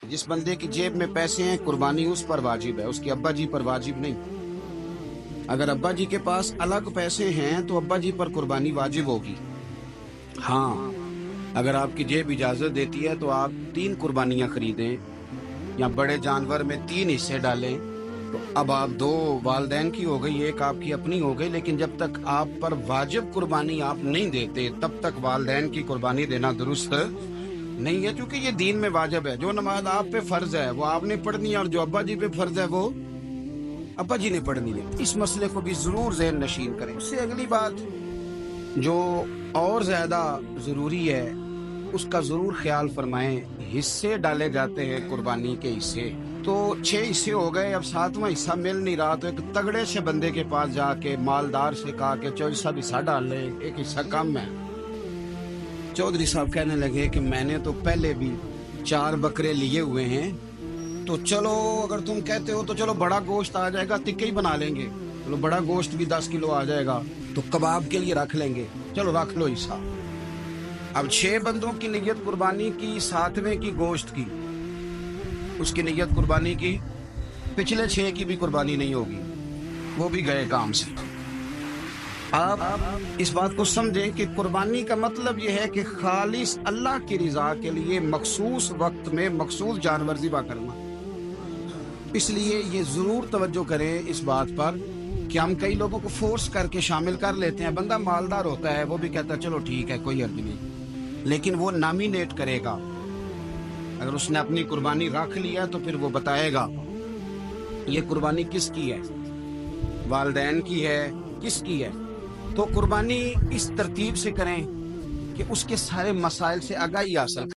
जिस बंदे की जेब में पैसे हैं कुर्बानी उस पर वाजिब है, उसके अब्बा जी पर वाजिब नहीं। अगर अब्बा जी के पास अलग पैसे हैं तो अब्बा जी पर कुर्बानी वाजिब होगी। हाँ, अगर आपकी जेब इजाजत देती है तो आप 3 कुर्बानियां खरीदें या बड़े जानवर में 3 हिस्से डालें। तो अब आप 2 वालदैन की हो गई, एक आपकी अपनी हो गई, लेकिन जब तक आप पर वाजिब कुर्बानी आप नहीं देते तब तक वालदैन की कुर्बानी देना दुरुस्त नहीं है, क्योंकि ये दीन में वाजिब है। जो नमाज आप पे फर्ज है वो आपने पढ़नी है, और जो अब्बा जी पे फर्ज है वो अब्बा जी ने पढ़नी है। इस मसले को भी जरूर ज़हन नशीन करें। उससे अगली बात जो और ज्यादा जरूरी है उसका जरूर ख्याल फरमाएं। हिस्से डाले जाते हैं कुर्बानी के हिस्से, तो 6 हिस्से हो गए, अब 7वां हिस्सा मिल नहीं रहा, तो एक तगड़े से बंदे के पास जाके मालदार से कहा कि चौधरी साहब हिस्सा डाल ले, एक हिस्सा कम है। चौधरी साहब कहने लगे कि मैंने तो पहले भी 4 बकरे लिए हुए हैं, तो चलो अगर तुम कहते हो तो चलो बड़ा गोश्त आ जाएगा, टिक्के ही बना लेंगे, चलो बड़ा गोश्त भी 10 किलो आ जाएगा, तो कबाब के लिए रख लेंगे, चलो रख लो हिस्सा। अब 6 बंदों की नियत कुर्बानी की, 7वें की गोश्त की, उसकी नियत कुर्बानी की, पिछले 6 की भी कुर्बानी नहीं होगी, वो भी गए काम से। आप इस बात को समझें कि कुर्बानी का मतलब यह है कि खालिस अल्लाह की रज़ा के लिए मखसूस वक्त में मखसूस जानवर ज़िबा करना। इसलिए ये जरूर तवज्जो करें इस बात पर कि हम कई लोगों को फोर्स करके शामिल कर लेते हैं। बंदा मालदार होता है, वो भी कहता है चलो ठीक है कोई अर्ज नहीं, लेकिन वो नॉमिनेट करेगा। अगर उसने अपनी कुर्बानी रख लिया तो फिर वो बताएगा ये कुर्बानी किसकी है, वालदैन की है, किसकी है। तो कुर्बानी इस तरतीब से करें कि उसके सारे मसाइल से आगाही हासिल